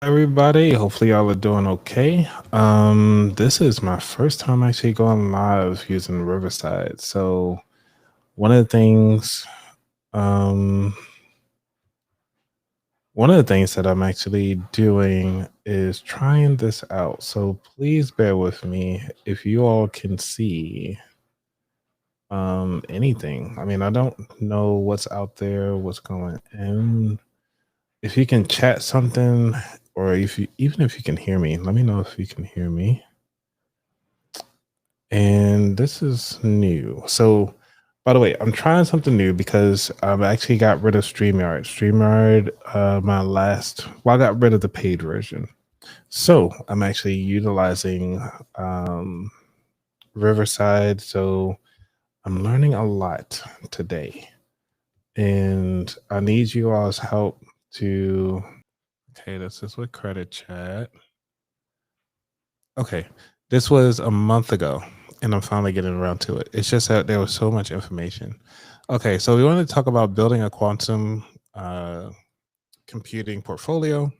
Everybody, hopefully y'all are doing okay. This is my first time actually going live using Riverside. So one of the things, um, one of the things that I'm actually doing is trying this out. So please bear with me if you all can see anything. I mean, I don't know what's out there, what's going in. If you can chat something, or if you even if you can hear me, let me know if you can hear me. And this is new. So, by the way, I'm trying something new because I've actually got rid of StreamYard. StreamYard, I got rid of the paid version. So, I'm actually utilizing um, Riverside. So, I'm learning a lot today. And I need you all's help to. Okay, this is with credit chat. Okay. This was a month ago, and I'm finally getting around to it. It's just that there was so much information. Okay, so we want to talk about building a quantum uh, computing portfolio.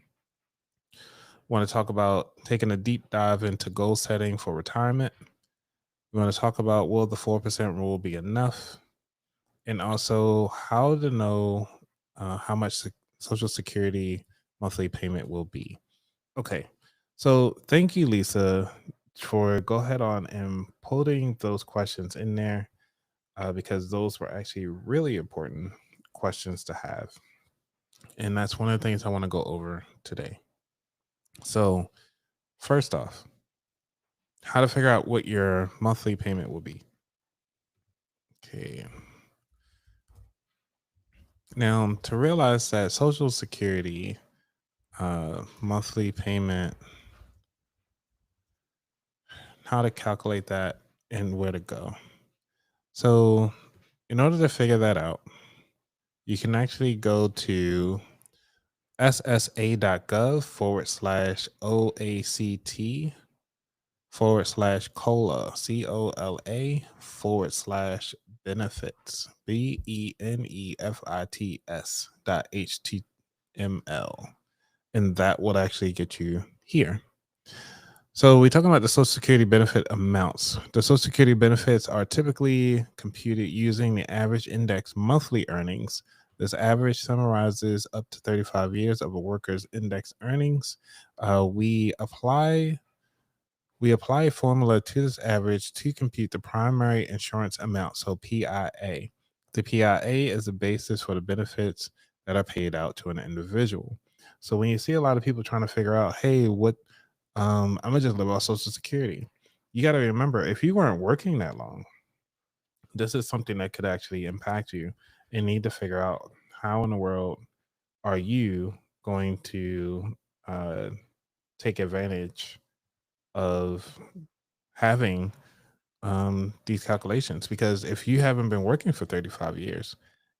Want to talk about taking a deep dive into goal setting for retirement. We want to talk about will the 4% rule be enough? And also how to know how much Social Security monthly payment will be. Okay. So thank you, Lisa, for go ahead on and putting those questions in there because those were actually really important questions to have. And that's one of the things I want to go over today. So, first off, how to figure out what your monthly payment will be. Okay. Now, to realize that Social Security monthly payment, how to calculate that and where to go. So, in order to figure that out, you can actually go to ssa.gov/OACT /COLA benefits BENEFITS.html. And that would actually get you here. So we're talking about the Social Security benefit amounts. The Social Security benefits are typically computed using the average index monthly earnings. This average summarizes up to 35 years of a worker's index earnings. We apply a formula to this average to compute the primary insurance amount, so PIA. The PIA is the basis for the benefits that are paid out to an individual. So when you see a lot of people trying to figure out, hey, I'm gonna just live off Social Security. You got to remember, if you weren't working that long, this is something that could actually impact you, and need to figure out how in the world are you going to uh, take advantage of having these calculations. Because if you haven't been working for 35 years,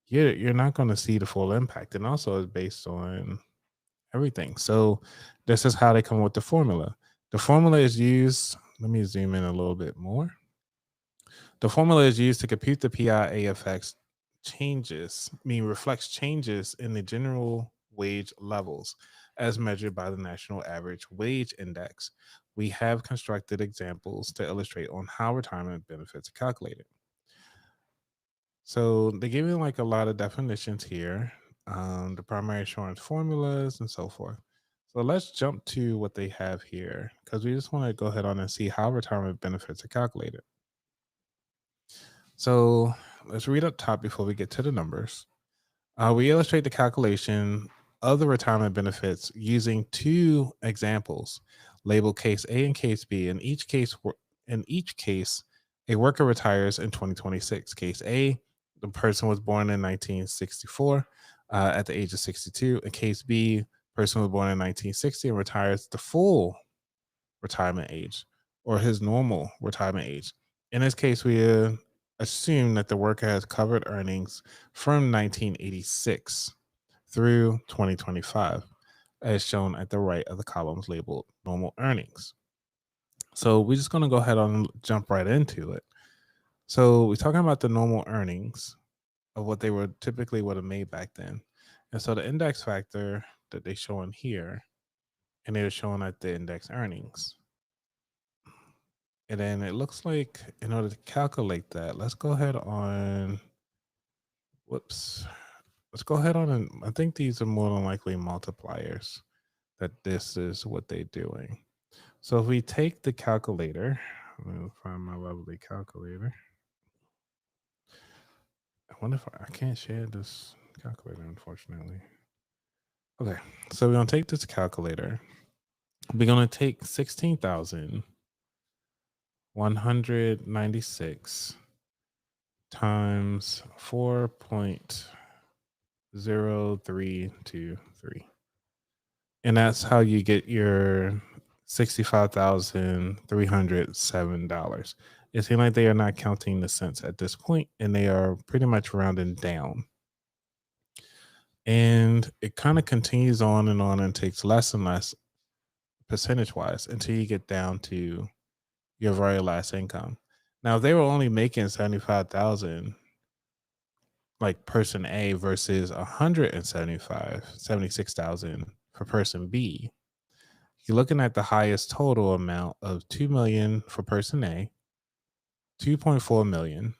you're not going to see the full impact, and also it's based on everything. So this is how they come with the formula. The formula is used. Let me zoom in a little bit more. The formula is used to compute the PIA effects reflects changes in the general wage levels as measured by the National Average Wage Index. We have constructed examples to illustrate on how retirement benefits are calculated. So they give you like a lot of definitions here, the primary insurance formulas and so forth. So let's jump to what they have here because we just want to go ahead on and see how retirement benefits are calculated. So let's read up top before we get to the numbers. We illustrate the calculation of the retirement benefits using two examples labeled case A and case B. In each case, a worker retires in 2026. Case A, the person was born in 1964 at the age of 62. And case B, person was born in 1960 and retires the full retirement age or his normal retirement age. In this case, we assume that the worker has covered earnings from 1986 through 2025, as shown at the right of the columns labeled normal earnings. So we're just going to go ahead and jump right into it. So we're talking about the normal earnings of what they were typically would have made back then. And so the index factor that they show in here and they were showing at the index earnings. And then it looks like in order to calculate that, let's go ahead on, whoops, let's go ahead on and I think these are more than likely multipliers that this is what they're doing. So if we take the calculator, I'm going to find my lovely calculator. I wonder if I can't share this calculator, unfortunately. Okay, so we're going to take this calculator. We're going to take 16,196 times 4.0323. And that's how you get your $65,307. It seems like they are not counting the cents at this point, and they are pretty much rounding down. And it kind of continues on and takes less and less percentage wise until you get down to your very last income. Now, if they were only making 75,000, like person A versus 76,000 for person B, you're looking at the highest total amount of 2 million for person A, 2.4 million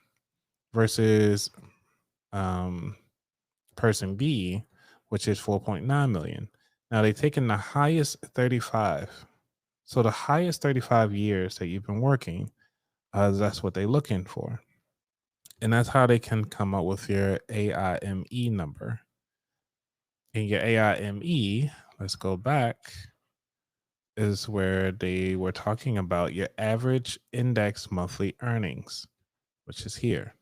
versus person B, which is 4.9 million. Now they've taken the highest 35. So the highest 35 years that you've been working, that's what they're looking for. And that's how they can come up with your AIME number. And your AIME, let's go back, is where they were talking about your average index monthly earnings, which is here.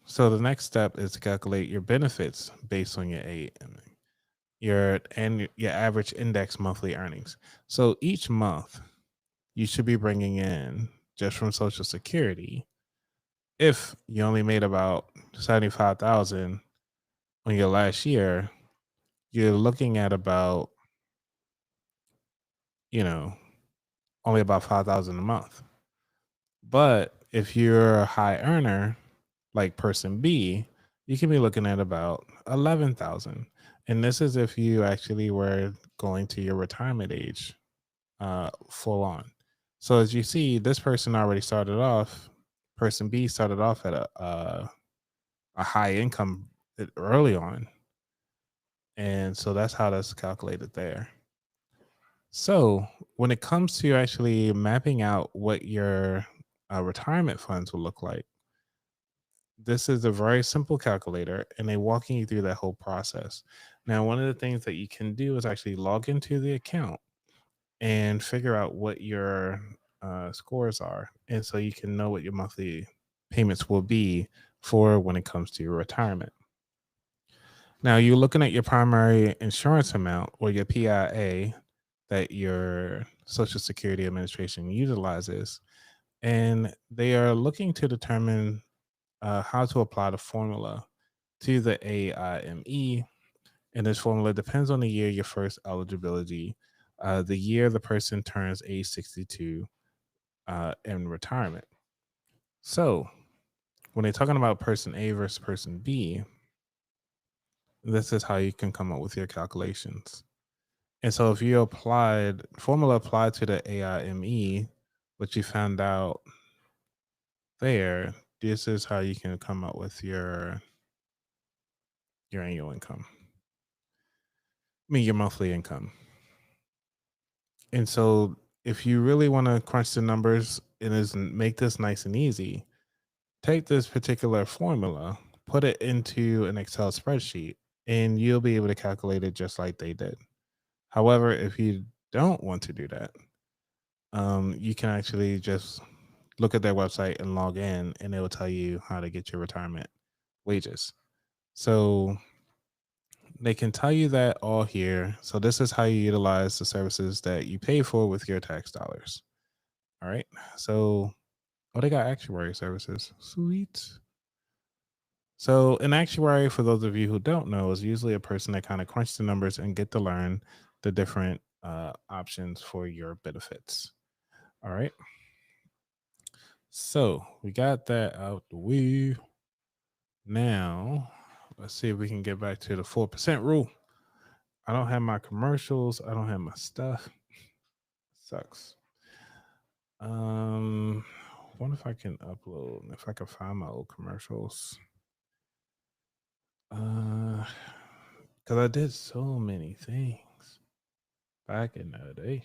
So the next step is to calculate your benefits based on your AIME, your average index monthly earnings. So each month you should be bringing in just from Social Security, if you only made about 75,000 on your last year, you're looking at about, only about 5,000 a month. But if you're a high earner, like person B, you can be looking at about 11,000. And this is if you actually were going to your retirement age full on. So as you see, this person already started off, person B started off at a high income early on. And so that's how that's calculated there. So when it comes to actually mapping out what your retirement funds will look like, this is a very simple calculator and they're walking you through that whole process. Now, one of the things that you can do is actually log into the account and figure out what your scores are. And so you can know what your monthly payments will be for when it comes to your retirement. Now, you're looking at your primary insurance amount or your PIA that your Social Security Administration utilizes, and they are looking to determine how to apply the formula to the AIME. And this formula depends on the year your first eligibility, the year the person turns age 62 in retirement. So when they're talking about person A versus person B, this is how you can come up with your calculations. And so if you formula applied to the AIME, what you found out there, this is how you can come up with your annual income. Your monthly income. And so if you really want to crunch the numbers and make this nice and easy, take this particular formula, put it into an Excel spreadsheet, and you'll be able to calculate it just like they did. However, if you don't want to do that, you can actually just look at their website and log in, and it will tell you how to get your retirement wages. So they can tell you that all here. So this is how you utilize the services that you pay for with your tax dollars. All right. So, they got actuary services. Sweet. So an actuary, for those of you who don't know, is usually a person that kind of crunch the numbers and get to learn the different options for your benefits. All right. So we got that out the way. Now, let's see if we can get back to the 4% rule. I don't have my commercials. I don't have my stuff. Sucks. Um, wonder if I can upload, if I can find my old commercials. Because I did so many things back in the day.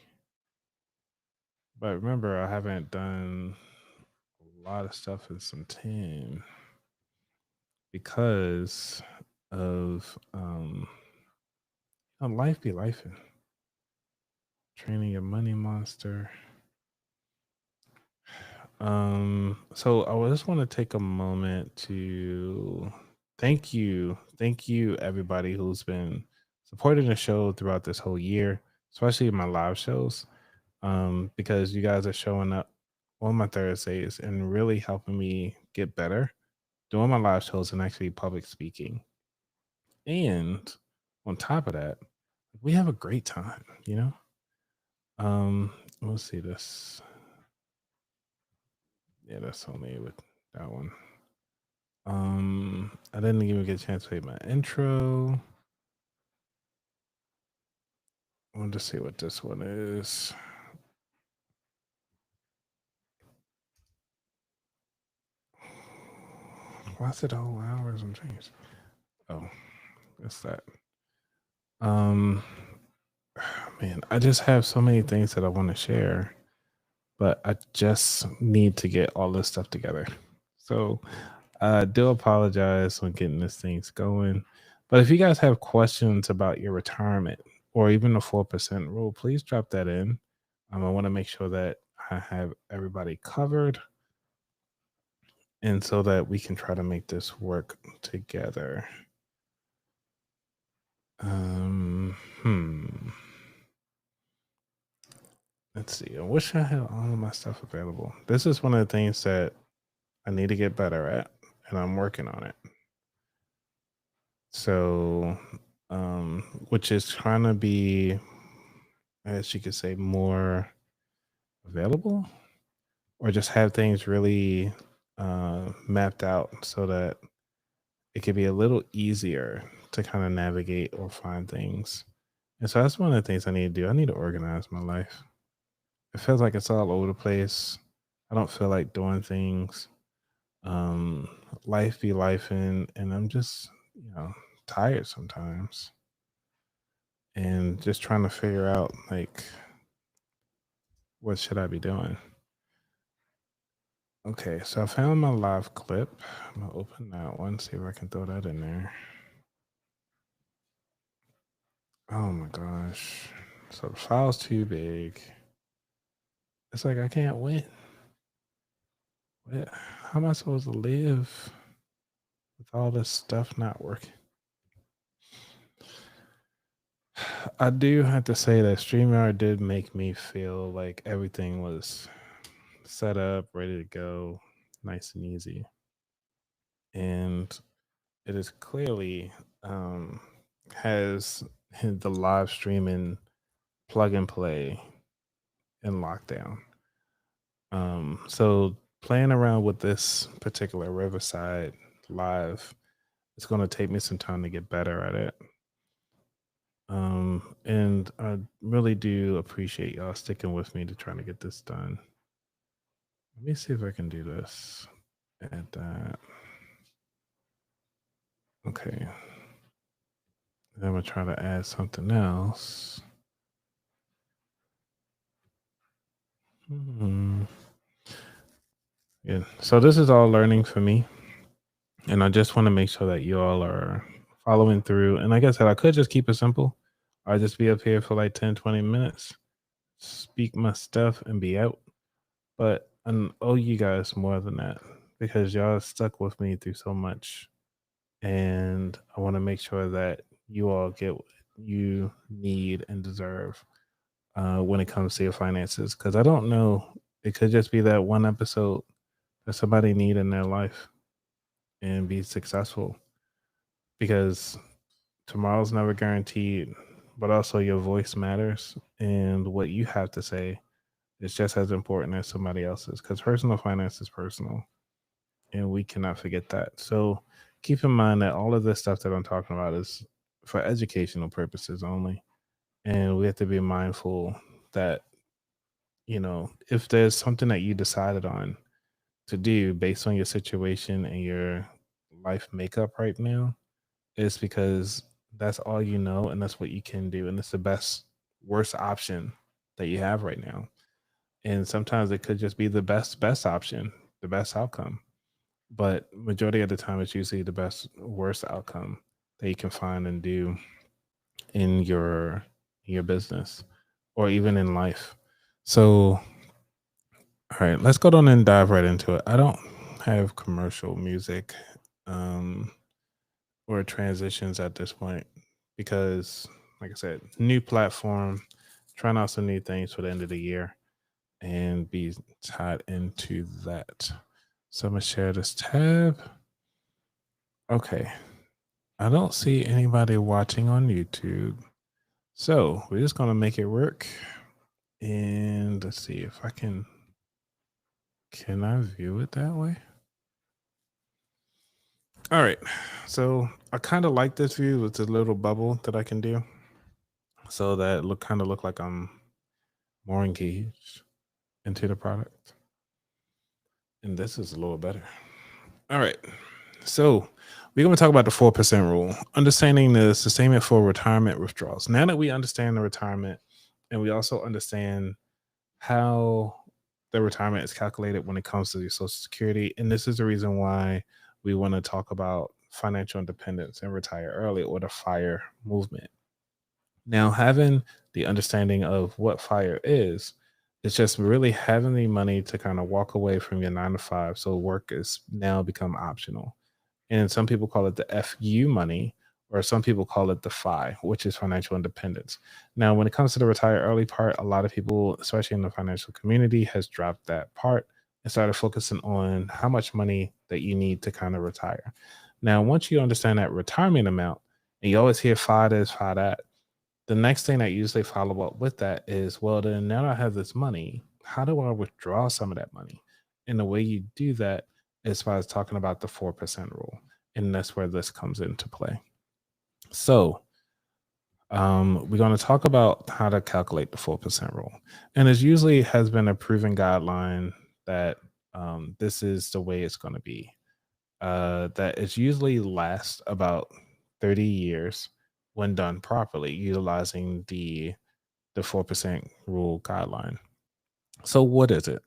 But remember, I haven't done a lot of stuff in some time because of life be life and training a money monster. So I just want to take a moment to thank you everybody who's been supporting the show throughout this whole year, especially my live shows. Because you guys are showing up on my Thursdays and really helping me get better doing my live shows and actually public speaking. And on top of that, we have a great time, you know? Um, let's see this. Yeah, that's only with that one. I didn't even get a chance to play my intro. I wanted to see what this one is. Why is it all hours and change? Oh, that's that. Um, man, I just have so many things that I want to share, but I just need to get all this stuff together. So I do apologize on getting this things going. But if you guys have questions about your retirement or even the 4% rule, please drop that in. I want to make sure that I have everybody covered and so that we can try to make this work together. Hmm. Let's see. I wish I had all of my stuff available. This is one of the things that I need to get better at, and I'm working on it. So, which is trying to be, as you could say, more available, or just have things really mapped out so that it could be a little easier to kind of navigate or find things. And so that's one of the things I need to do. I need to organize my life. It feels like it's all over the place. I don't feel like doing things. Um, life be life, and I'm just tired sometimes, and just trying to figure out like what should I be doing. Okay, so I found my live clip. I'm gonna open that one, see if I can throw that in there. Oh my gosh. So the file's too big. It's like I can't win. How am I supposed to live with all this stuff not working? I do have to say that StreamYard did make me feel like everything was set up, ready to go, nice and easy. And it is clearly has the live streaming plug and play in lockdown. So playing around with this particular Riverside live, it's going to take me some time to get better at it. And I really do appreciate y'all sticking with me to trying to get this done. Let me see if I can do this. Add that. Okay. Then I'm gonna try to add something else. Yeah. So this is all learning for me. And I just want to make sure that you all are following through. And like I said, I could just keep it simple. I just be up here for like 10, 20 minutes, speak my stuff and be out. But I owe you guys more than that because y'all stuck with me through so much. And I want to make sure that you all get what you need and deserve when it comes to your finances. Because I don't know, it could just be that one episode that somebody need in their life and be successful. Because tomorrow's never guaranteed, but also your voice matters, and what you have to say is just as important as somebody else's. Because personal finance is personal, and we cannot forget that. So keep in mind that all of this stuff that I'm talking about is for educational purposes only. And we have to be mindful that, if there's something that you decided on to do based on your situation and your life makeup right now, it's because that's all you know and that's what you can do. And it's the worst option that you have right now. And sometimes it could just be the best option, the best outcome. But majority of the time, it's usually the worst outcome that you can find and do in your business or even in life. So, all right, let's go down and dive right into it. I don't have commercial music um, or transitions at this point because, like I said, new platform, trying out some new things for the end of the year and be tied into that. So I'm gonna share this tab. Okay, I don't see anybody watching on YouTube. So we're just gonna make it work. And let's see if I can I view it that way? All right. So I kind of like this view with the little bubble that I can do. So that look like I'm more engaged into the product. And this is a little better. All right. So we're going to talk about the 4% rule, understanding the sustainment for retirement withdrawals. Now that we understand the retirement and we also understand how the retirement is calculated when it comes to your social security. And this is the reason why we want to talk about financial independence and retire early, or the FIRE movement. Now, having the understanding of what FIRE is, it's just really having the money to kind of walk away from your 9 to 5. So work is now become optional. And some people call it the FU money, or some people call it the FI, which is financial independence. Now, when it comes to the retire early part, a lot of people, especially in the financial community, has dropped that part and started focusing on how much money that you need to kind of retire. Now, once you understand that retirement amount, and you always hear FI this, FI that, the next thing that usually follow up with that is, well, then now I have this money. How do I withdraw some of that money? And the way you do that is by talking about the 4% rule. And that's where this comes into play. So, we're going to talk about how to calculate the 4% rule. And it usually has been a proven guideline that this is the way it's going to be. That it usually lasts about 30 years when done properly, utilizing the 4% rule guideline. So, what is it?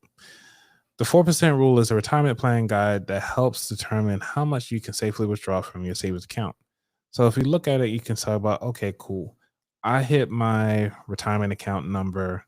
The 4% rule is a retirement plan guide that helps determine how much you can safely withdraw from your savings account. So, if you look at it, you can say about, okay, cool. I hit my retirement account number,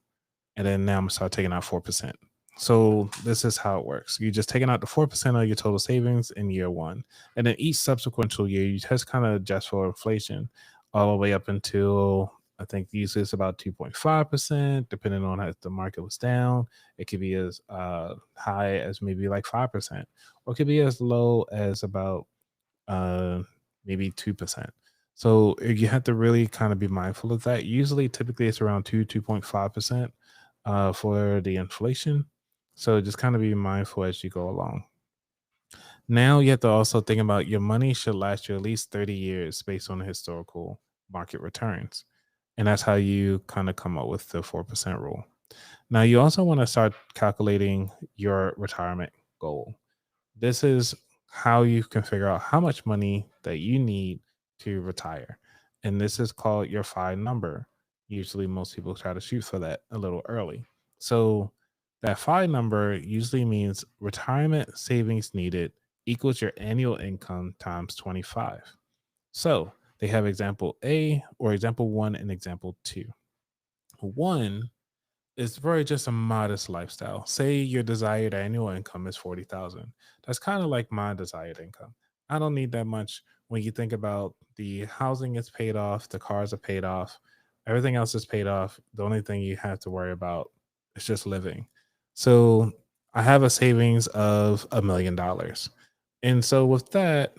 and then now I'm gonna start taking out 4%. So this is how it works. You're just taking out the 4% of your total savings in year one. And then each subsequent year, you just kind of adjust for inflation all the way up until, I think usually it's about 2.5%, depending on how the market was down. It could be as high as maybe like 5%, or it could be as low as about uh, maybe 2%. So you have to really kind of be mindful of that. Usually, typically, it's around 2.5% for the inflation. So just kind of be mindful as you go along. Now you have to also think about your money should last you at least 30 years based on the historical market returns. And that's how you kind of come up with the 4% rule. Now you also want to start calculating your retirement goal. This is how you can figure out how much money that you need to retire. And this is called your FI number. Usually, most people try to shoot for that a little early. So, that FI number usually means retirement savings needed equals your annual income times 25. So, they have example A or example one and example two. One, it's very just a modest lifestyle. Say your desired annual income is 40,000. That's kind of like my desired income. I don't need that much when you think about the housing is paid off, the cars are paid off, everything else is paid off. The only thing you have to worry about is just living. So I have a savings of $1 million. And so with that,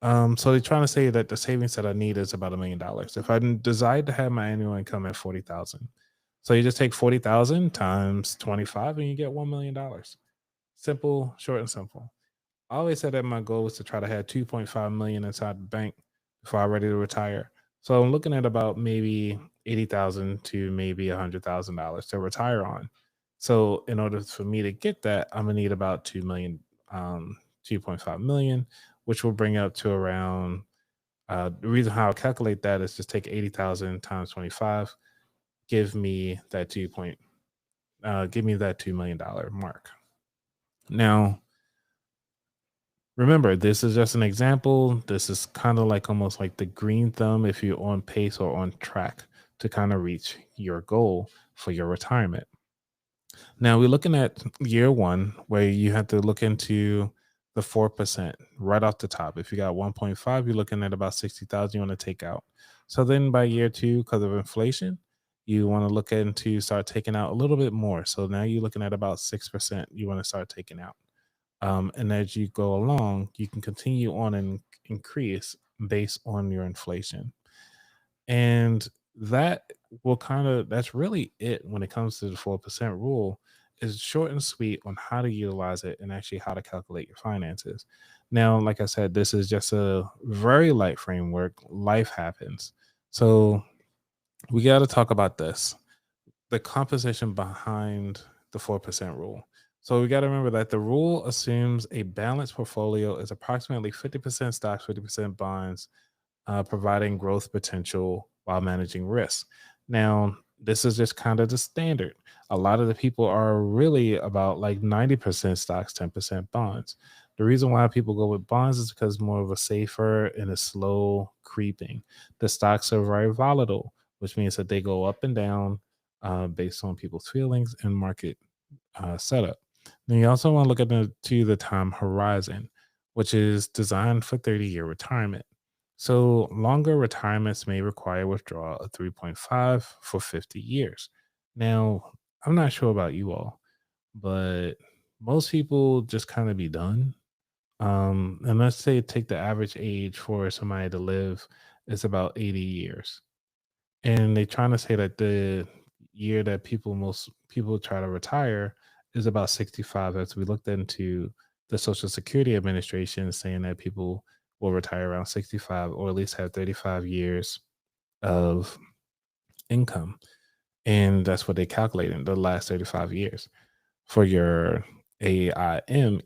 so they're trying to say that the savings that I need is about $1 million. If I decide to have my annual income at 40,000, so you just take 40,000 times 25 and you get $1 million. Simple, short and simple. I always said that my goal was to try to have 2.5 million inside the bank before I'm ready to retire. So I'm looking at about maybe 80,000 to maybe $100,000 to retire on. So in order for me to get that, I'm gonna need about 2 million, 2.5 million, which will bring up to around. The reason how I calculate that is just take 80,000 times 25, give me that give me that $2 million mark. Now, remember, this is just an example. This is kind of like almost like the green thumb if you're on pace or on track to kind of reach your goal for your retirement. Now, we're looking at year one, where you have to look into the 4% right off the top. If you got 1.5, you're looking at about 60,000 you want to take out. So then by year two, because of inflation, you want to look into start taking out a little bit more. So now you're looking at about 6% you want to start taking out. And as you go along, you can continue on and increase based on your inflation. And that will kind of that's really it when it comes to the 4% rule. Is short and sweet on how to utilize it and actually how to calculate your finances. Now, like I said, this is just a very light framework. Life happens. So we got to talk about this, the composition behind the 4% rule. So we got to remember that the rule assumes a balanced portfolio is approximately 50% stocks, 50% bonds, providing growth potential while managing risk. Now, this is just kind of the standard. A lot of the people are really about like 90% stocks, 10% bonds. The reason why people go with bonds is because more of a safer and a slow creeping. The stocks are very volatile, which means that they go up and down based on people's feelings and market setup. Then you also want to look at the time horizon, which is designed for 30-year retirement. So longer retirements may require withdrawal of 3.5 for 50 years. Now, I'm not sure about you all, but most people just kind of be done. And let's say take the average age for somebody to live is about 80 years. And they trying to say that the year that most people try to retire is about 65. As we looked into the Social Security Administration saying that people will retire around 65 or at least have 35 years of income. And that's what they calculate in the last 35 years for your AIME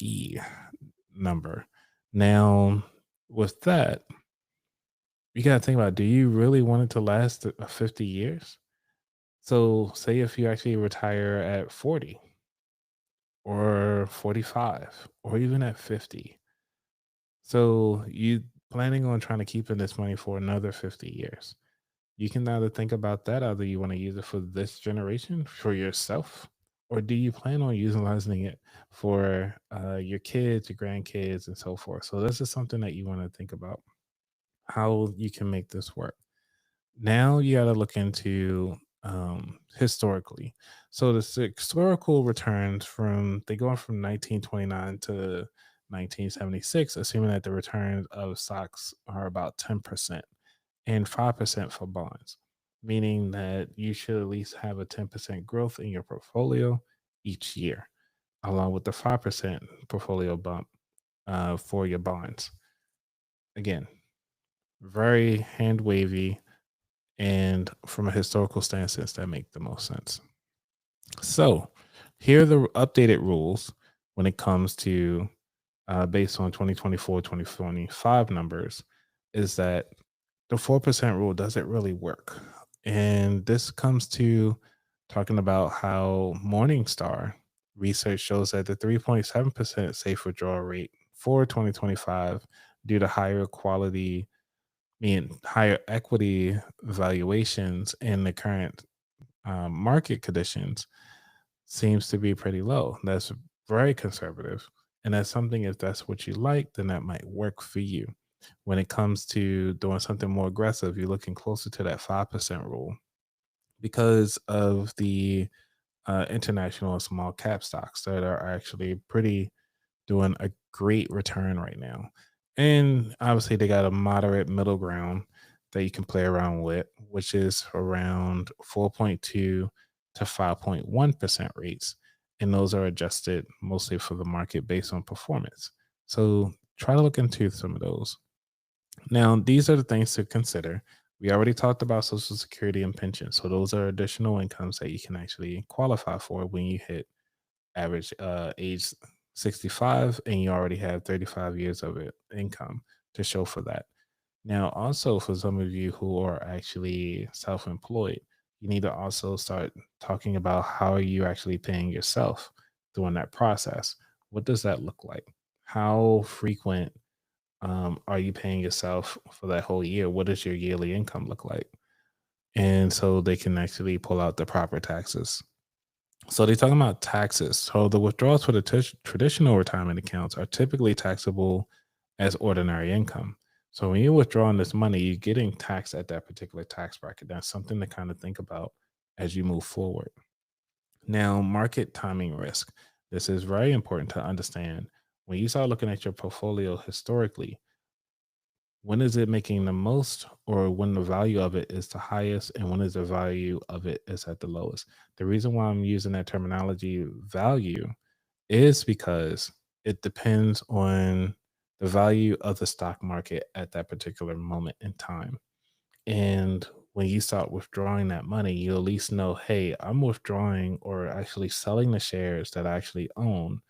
number. Now, with that, you got to think about, do you really want it to last 50 years? So, say if you actually retire at 40 or 45 or even at 50. So, you planning on trying to keep in this money for another 50 years. You can either think about that, either you want to use it for this generation, for yourself, or do you plan on utilizing it for your kids, your grandkids, and so forth? So, this is something that you want to think about how you can make this work. Now you got to look into historically. So the historical returns from they go from 1929 to 1976, assuming that the returns of stocks are about 10% and 5% for bonds, meaning that you should at least have a 10% growth in your portfolio each year, along with the 5% portfolio bump for your bonds. Again, very hand wavy, and from a historical stance, that make the most sense. So, here are the updated rules when it comes to based on 2024, 2025 numbers, is that the 4% rule doesn't really work. And this comes to talking about how Morningstar research shows that the 3.7% safe withdrawal rate for 2025 due to higher quality, mean higher equity valuations in the current market conditions seems to be pretty low. That's very conservative. And that's something, if that's what you like, then that might work for you. When it comes to doing something more aggressive, you're looking closer to that 5% rule because of the international and small cap stocks that are actually pretty doing a great return right now. And obviously, they got a moderate middle ground that you can play around with, which is around 4.2 to 5.1% rates. And those are adjusted mostly for the market based on performance. So try to look into some of those. Now, these are the things to consider. We already talked about Social Security and pension. So those are additional incomes that you can actually qualify for when you hit average age 65 and you already have 35 years of income to show for that. Now, also for some of you who are actually self-employed, you need to also start talking about how are you actually paying yourself during that process. What does that look like? How frequent are you paying yourself for that whole year? What does your yearly income look like? And so they can actually pull out the proper taxes. So they're talking about taxes. So the withdrawals for the traditional retirement accounts are typically taxable as ordinary income. So when you're withdrawing this money, you're getting taxed at that particular tax bracket. That's something to kind of think about as you move forward. Now, market timing risk. This is very important to understand. When you start looking at your portfolio historically, when is it making the most or when the value of it is the highest and when is the value of it is at the lowest? The reason why I'm using that terminology value is because it depends on the value of the stock market at that particular moment in time. And when you start withdrawing that money, you at least know, hey, I'm withdrawing or actually selling the shares that I actually own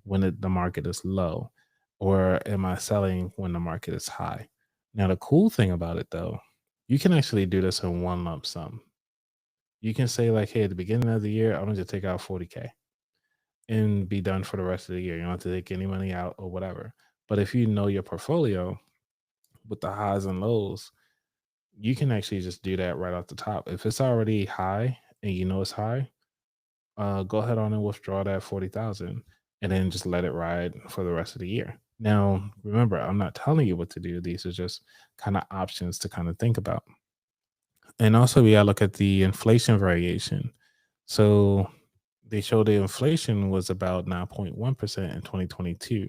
when the market is low, or am I selling when the market is high? Now, the cool thing about it though, you can actually do this in one lump sum. You can say, like, hey, at the beginning of the year, I'm going to take out 40K and be done for the rest of the year. You don't have to take any money out or whatever. But if you know your portfolio with the highs and lows, you can actually just do that right off the top. If it's already high and you know it's high, go ahead on and withdraw that 40,000 and then just let it ride for the rest of the year. Now, remember, I'm not telling you what to do. These are just kind of options to kind of think about. And also, we got to look at the inflation variation. So they show the inflation was about 9.1% in 2022,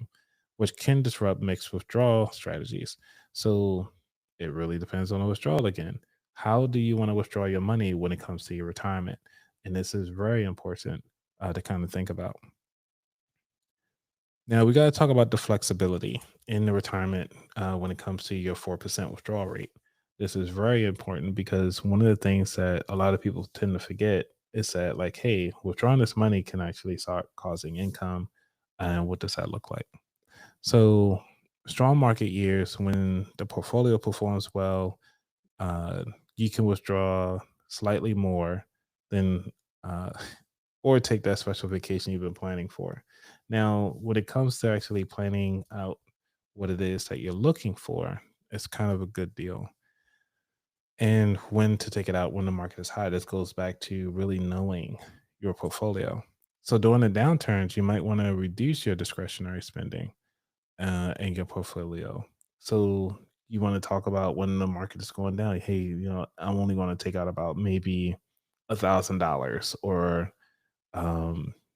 which can disrupt mixed withdrawal strategies. So it really depends on the withdrawal again. How do you want to withdraw your money when it comes to your retirement? And this is very important to kind of think about. Now, we got to talk about the flexibility in the retirement when it comes to your 4% withdrawal rate. This is very important because one of the things that a lot of people tend to forget is that, like, hey, withdrawing this money can actually start causing income. And what does that look like? So, strong market years when the portfolio performs well, uh, you can withdraw slightly more than uh, or take that special vacation you've been planning for. Now, when it comes to actually planning out what it is that you're looking for, it's kind of a good deal. And when to take it out when the market is high, this goes back to really knowing your portfolio. So during the downturns, you might want to reduce your discretionary spending in your portfolio. So you want to talk about when the market is going down. Hey, I'm only going to take out about maybe $1,000 or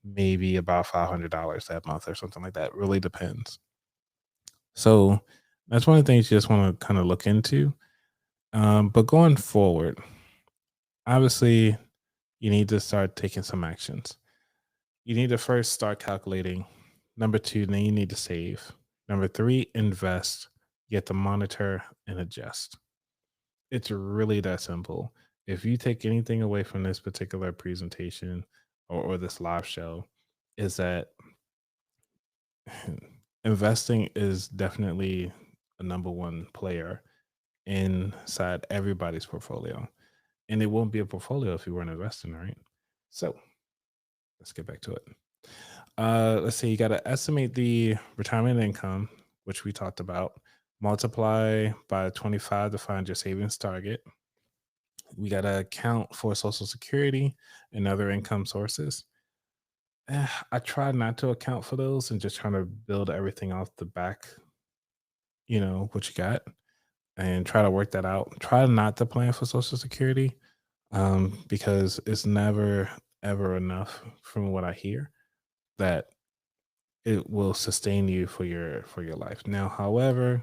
maybe about $500 that month or something like that. Really depends. So that's one of the things you just want to kind of look into. But going forward, obviously, you need to start taking some actions. You need to first start calculating. Number two, then you need to save. Number three, invest. You have to monitor and adjust. It's really that simple. If you take anything away from this particular presentation or this live show, is that investing is definitely a number one player inside everybody's portfolio. And it won't be a portfolio if you weren't investing, right? So let's get back to it. Let's see, you got to estimate the retirement income, which we talked about, multiply by 25 to find your savings target. We got to account for Social Security and other income sources. I try not to account for those and just trying to build everything off the back, what you got, and try to work that out. Try not to plan for Social Security because it's never, ever enough from what I hear that it will sustain you for your life. Now, however,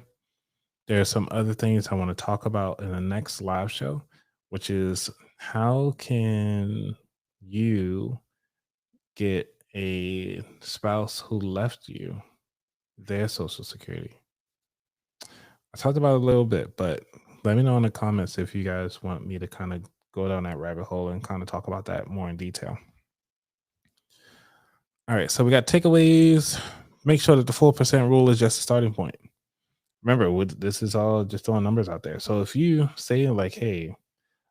there are some other things I want to talk about in the next live show, which is how can you get a spouse who left you their social security. I talked about it a little bit, but let me know in the comments if you guys want me to kind of go down that rabbit hole and kind of talk about that more in detail. All right, so we got takeaways. Make sure that the 4% rule is just a starting point. Remember, this is all just throwing numbers out there. So if you say like, "Hey,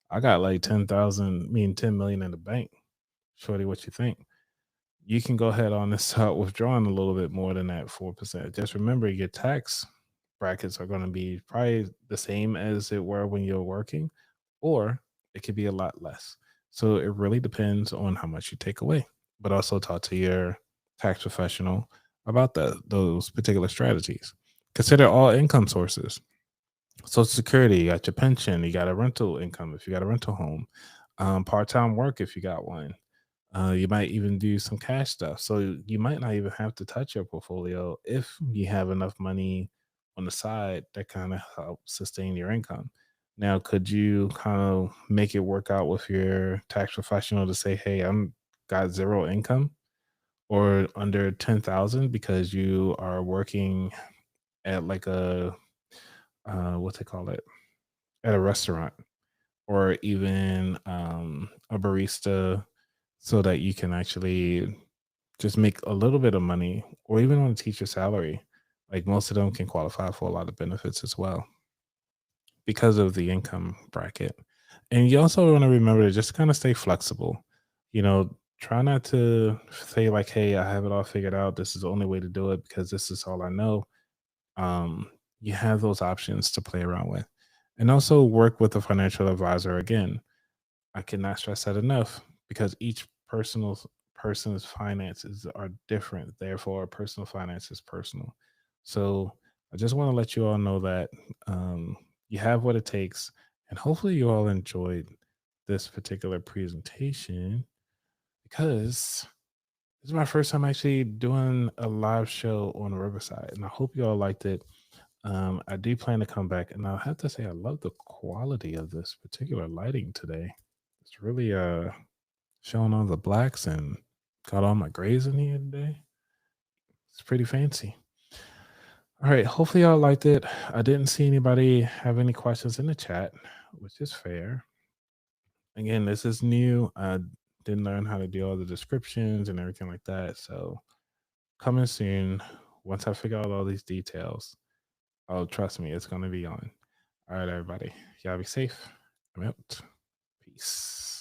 I got like 10,000, mean 10 million in the bank," shorty, what you think? You can go ahead on and start withdrawing a little bit more than that 4%. Just remember, your tax brackets are going to be probably the same as it were when you're working, or it could be a lot less. So it really depends on how much you take away, but also talk to your tax professional about those particular strategies. Consider all income sources. Social Security, you got your pension, you got a rental income if you got a rental home, part time work if you got one. You might even do some cash stuff. So you might not even have to touch your portfolio if you have enough money on the side that kind of help sustain your income. Now, could you kind of make it work out with your tax professional to say, "Hey, I'm got zero income or under 10,000 because you are working at like a what's it call it, at a restaurant or even a barista, so that you can actually just make a little bit of money or even on a teacher salary." Like most of them can qualify for a lot of benefits as well because of the income bracket. And you also want to remember to just kind of stay flexible. Try not to say like, "Hey, I have it all figured out. This is the only way to do it because this is all I know." um, you have those options to play around with. And also work with a financial advisor. Again, I cannot stress that enough because each person's finances are different. Therefore, personal finance is personal. So I just want to let you all know that you have what it takes, and hopefully you all enjoyed this particular presentation because this is my first time actually doing a live show on Riverside, and I hope you all liked it. I do plan to come back, and I'll have to say I love the quality of this particular lighting today. It's really showing all the blacks and got all my grays in here today. It's pretty fancy. All right, hopefully y'all liked it. I didn't see anybody have any questions in the chat, which is fair. Again, this is new. I didn't learn how to do all the descriptions and everything like that. So coming soon, once I figure out all these details. Oh, trust me, it's gonna be on. All right, everybody. Y'all be safe. I'm out. Peace.